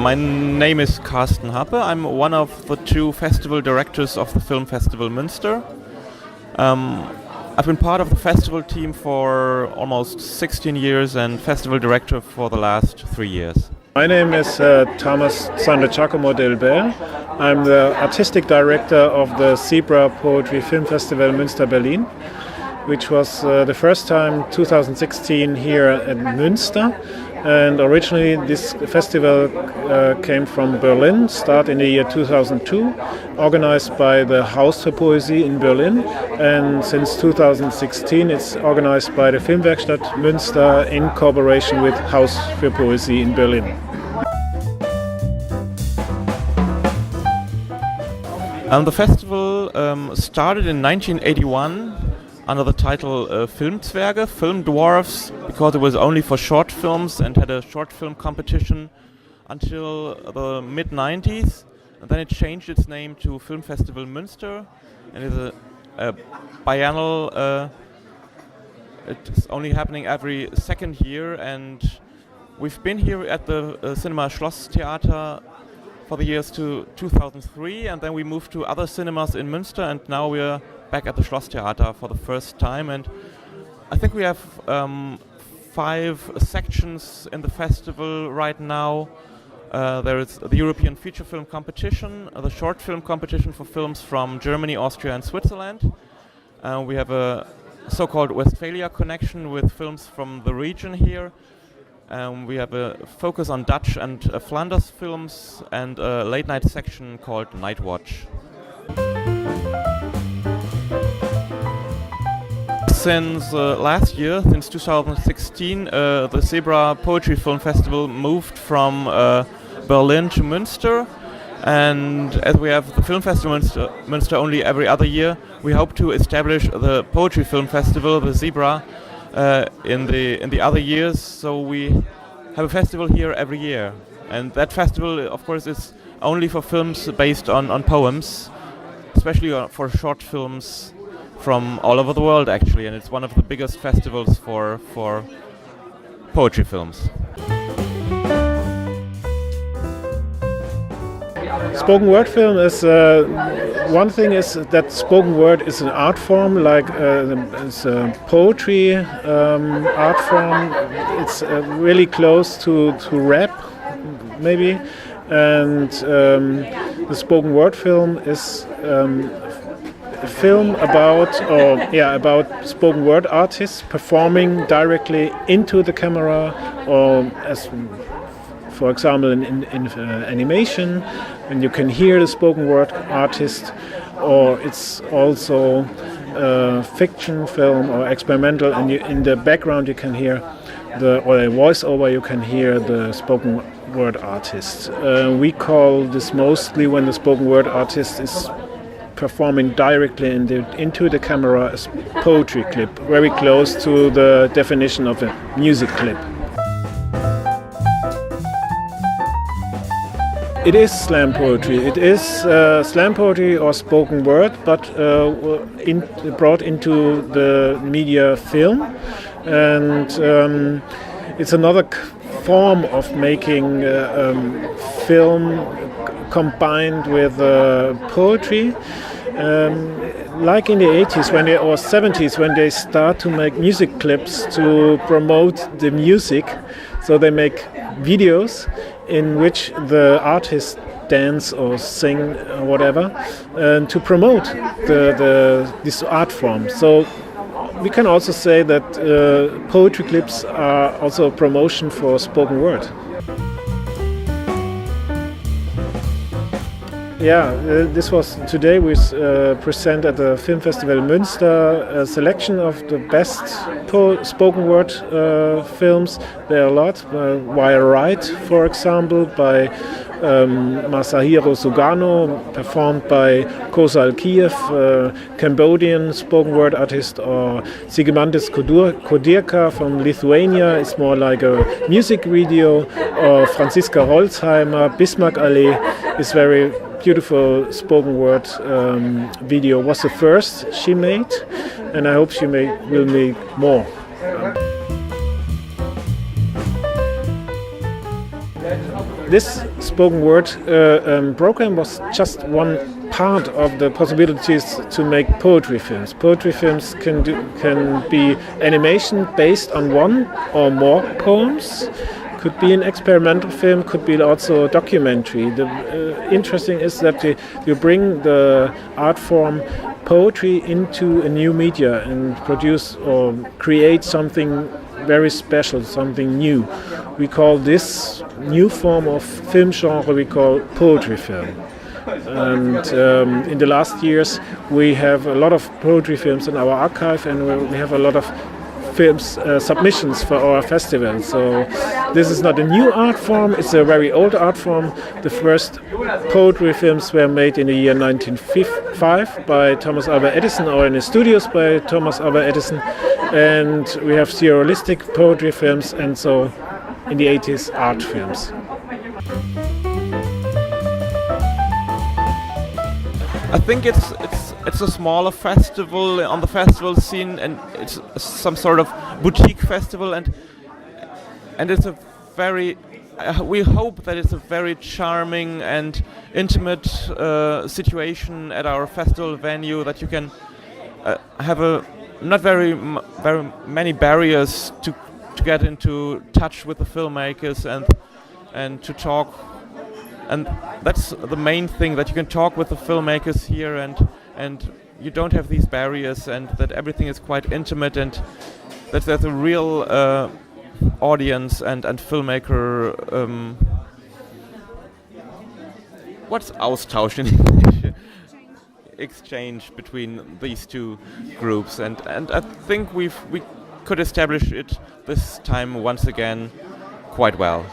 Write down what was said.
My name is Carsten Happe. I'm one of the two festival directors of the Filmfestival Mnster. I've been part of the festival team for almost 16 years and festival director for the last 3 years. My name is Thomas Zandegiacomo del Bel. I'm the artistic director of the Zebra Poetry Film Festival Münster Berlin, which was the first time 2016 here at Münster. And originally this festival came from Berlin, started in the year 2002, organized by the Haus für Poesie in Berlin. And since 2016 it's organized by the Filmwerkstatt Münster in cooperation with Haus für Poesie in Berlin. The festival started in 1981 under the title Filmzwerge, Film Dwarfs, because it was only for short films and had a short film competition until the mid-90s. And then it changed its name to Filmfestival Mnster, and it's a biennial. It's only happening every second year, and we've been here at the Cinema Schlosstheater for the years to 2003, and then we moved to other cinemas in Münster, and now we're back at the Schlosstheater for the first time. And I think we have 5 sections in the festival right now. There is the European feature film competition, the short film competition for films from Germany, Austria and Switzerland. We have a so-called Westphalia connection with films from the region here. We have a focus on Dutch and Flanders films, and a late night section called Night Watch. Since last year, since 2016, the Zebra Poetry Film Festival moved from Berlin to Münster. And as we have the Film Festival Münster only every other year, we hope to establish the Poetry Film Festival, the Zebra, in the other years. So we have a festival here every year. And that festival, of course, is only for films based on poems, especially for short films from all over the world, actually, and it's one of the biggest festivals for poetry films. Spoken word film is one thing is that spoken word is an art form, like it's a poetry art form. It's really close to rap, maybe, and the spoken word film is a film about spoken word artists performing directly into the camera, or as for example in animation, and you can hear the spoken word artist, or it's also a fiction film or experimental, and in the background you can hear a voiceover, you can hear the spoken word artist. We call this mostly when the spoken word artist is performing directly into the camera as poetry clip, very close to the definition of a music clip. It is slam poetry. It is slam poetry or spoken word, but brought into the media film, and it's another form of making film combined with poetry. Like in the 80s or 70s, when they start to make music clips to promote the music, so they make videos in which the artists dance or sing or whatever, and to promote this art form. So we can also say that poetry clips are also a promotion for spoken word. This was today. We present at the Film Festival Mnster a selection of the best spoken word films. There are a lot. Wire Ride, for example, by Masahiro Sugano, performed by Kosal Kiev, Cambodian spoken word artist, or Sigimandis Kodirka from Lithuania. It's more like a music video. Or Franziska Holzheimer, Bismarck Allee is very beautiful spoken word video. Was the first she made, and I hope she will make more. this spoken word program was just one part of the possibilities to make poetry films. Poetry films can be animation based on one or more poems. Could be an experimental film, could be also a documentary. The interesting is that you bring the art form poetry into a new media and produce or create something very special, something new. We call this new form of film genre, we call poetry film. And in the last years we have a lot of poetry films in our archive, and we have a lot of films submissions for our festival. So this is not a new art form, it's a very old art form. The first poetry films were made in the year 1905 by Thomas Alva Edison, or in the studios by Thomas Alva Edison, and we have surrealistic poetry films, and so in the 80s art films. I think it's a smaller festival on the festival scene, and it's some sort of boutique festival, and it's a very we hope that it's a very charming and intimate situation at our festival venue, that you can have not very many barriers to get into touch with the filmmakers and to talk. And that's the main thing, that you can talk with the filmmakers here, and you don't have these barriers, and that everything is quite intimate, and that there's a real audience and filmmaker. What's Austausch in English? Exchange between these two groups, and I think we could establish it this time once again quite well.